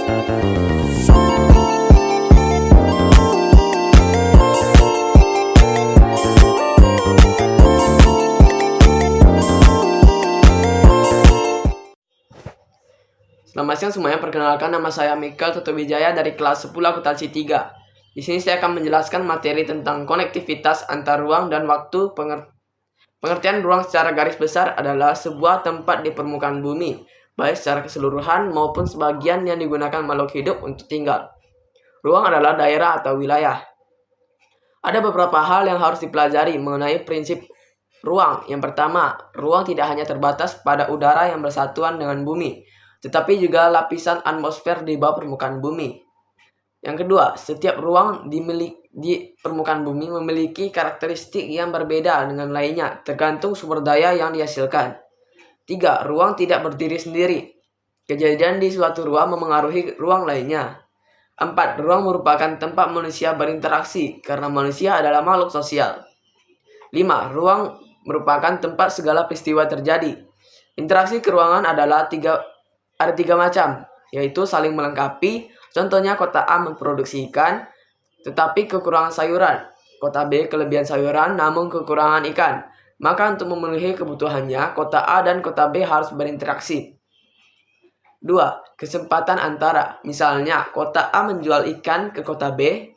Selamat siang semuanya, perkenalkan nama saya Michael Toto Wijaya dari kelas 10 akuntansi 3. Di sini saya akan menjelaskan materi tentang konektivitas antar ruang dan waktu. Pengertian ruang secara garis besar adalah sebuah tempat di permukaan bumi, baik secara keseluruhan maupun sebagian yang digunakan makhluk hidup untuk tinggal. Ruang adalah daerah atau wilayah. Ada beberapa hal yang harus dipelajari mengenai prinsip ruang. Yang pertama, ruang tidak hanya terbatas pada udara yang bersatuan dengan bumi, tetapi juga lapisan atmosfer di bawah permukaan bumi. Yang kedua, setiap ruang di permukaan bumi memiliki karakteristik yang berbeda dengan lainnya, tergantung sumber daya yang dihasilkan. 3. Ruang tidak berdiri sendiri. Kejadian di suatu ruang memengaruhi ruang lainnya. 4. Ruang merupakan tempat manusia berinteraksi, karena manusia adalah makhluk sosial. 5. Ruang merupakan tempat segala peristiwa terjadi. Interaksi keruangan ada tiga macam, yaitu saling melengkapi. Contohnya, kota A memproduksi ikan, tetapi kekurangan sayuran. Kota B kelebihan sayuran, namun kekurangan ikan. Maka untuk memenuhi kebutuhannya, kota A dan kota B harus berinteraksi. 2. Kesempatan antara. Misalnya, kota A menjual ikan ke kota B.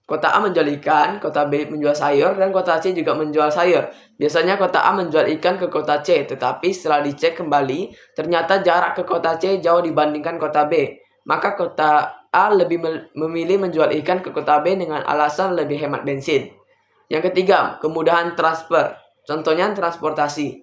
Kota A menjual ikan, kota B menjual sayur, dan kota C juga menjual sayur. Biasanya kota A menjual ikan ke kota C, tetapi setelah dicek kembali, ternyata jarak ke kota C jauh dibandingkan kota B. Maka kota A lebih memilih menjual ikan ke kota B dengan alasan lebih hemat bensin. Yang ketiga, kemudahan transfer. Contohnya transportasi.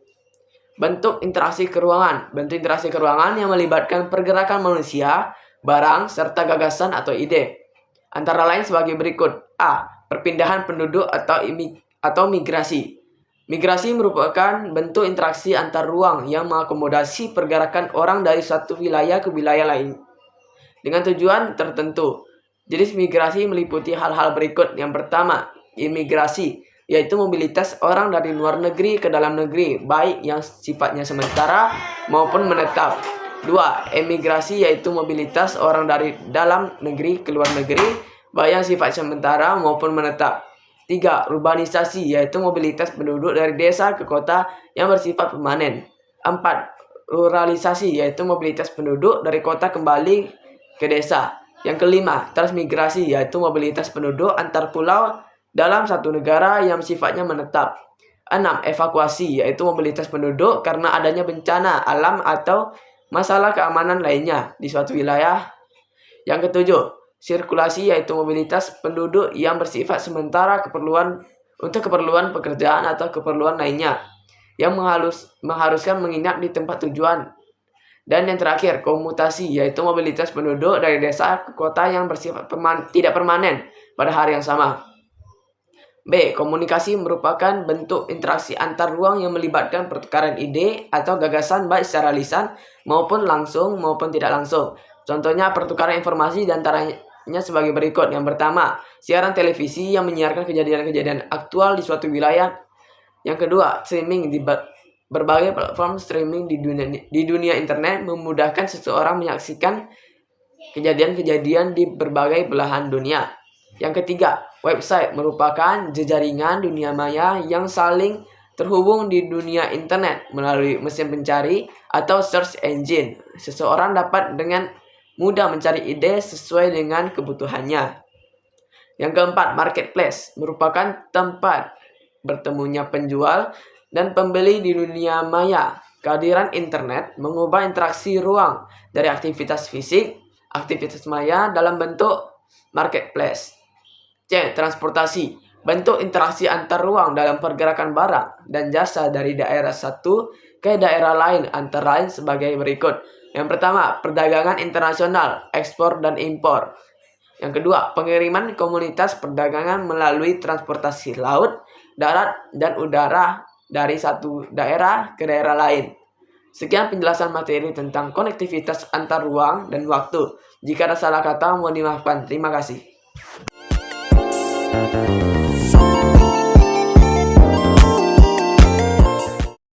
Bentuk interaksi keruangan. Bentuk interaksi keruangan yang melibatkan pergerakan manusia, barang, serta gagasan atau ide. Antara lain sebagai berikut. A. Perpindahan penduduk atau migrasi. Migrasi merupakan bentuk interaksi antar ruang yang mengakomodasi pergerakan orang dari suatu wilayah ke wilayah lain dengan tujuan tertentu. Jenis migrasi meliputi hal-hal berikut. Yang pertama, imigrasi, yaitu mobilitas orang dari luar negeri ke dalam negeri, baik yang sifatnya sementara maupun menetap. 2. Emigrasi, yaitu mobilitas orang dari dalam negeri ke luar negeri, baik yang sifat sementara maupun menetap. 3. Urbanisasi, yaitu mobilitas penduduk dari desa ke kota yang bersifat permanen. 4. Ruralisasi, yaitu mobilitas penduduk dari kota kembali ke desa. Yang kelima, transmigrasi, yaitu mobilitas penduduk antar pulau dalam satu negara yang sifatnya menetap. 6. Evakuasi, yaitu mobilitas penduduk karena adanya bencana alam atau masalah keamanan lainnya di suatu wilayah. Yang ketujuh, sirkulasi, yaitu mobilitas penduduk yang bersifat sementara untuk keperluan pekerjaan atau keperluan lainnya yang mengharuskan menginap di tempat tujuan. Dan yang terakhir, komutasi, yaitu mobilitas penduduk dari desa ke kota yang bersifat tidak permanen pada hari yang sama. B. Komunikasi merupakan bentuk interaksi antar ruang yang melibatkan pertukaran ide atau gagasan baik secara lisan maupun langsung maupun tidak langsung. Contohnya pertukaran informasi diantaranya sebagai berikut. Yang pertama, siaran televisi yang menyiarkan kejadian-kejadian aktual di suatu wilayah. Yang kedua, streaming di berbagai platform streaming di dunia internet memudahkan seseorang menyaksikan kejadian-kejadian di berbagai belahan dunia. Yang ketiga, website merupakan jejaringan dunia maya yang saling terhubung di dunia internet melalui mesin pencari atau search engine. Seseorang dapat dengan mudah mencari ide sesuai dengan kebutuhannya. Yang keempat, marketplace merupakan tempat bertemunya penjual dan pembeli di dunia maya. Kehadiran internet mengubah interaksi ruang dari aktivitas fisik, aktivitas maya dalam bentuk marketplace. C. Transportasi, bentuk interaksi antar ruang dalam pergerakan barang dan jasa dari daerah satu ke daerah lain, antara lain sebagai berikut. Yang pertama, perdagangan internasional, ekspor dan impor. Yang kedua, pengiriman komunitas perdagangan melalui transportasi laut, darat, dan udara dari satu daerah ke daerah lain. Sekian penjelasan materi tentang konektivitas antar ruang dan waktu. Jika ada salah kata, mohon dimaafkan. Terima kasih.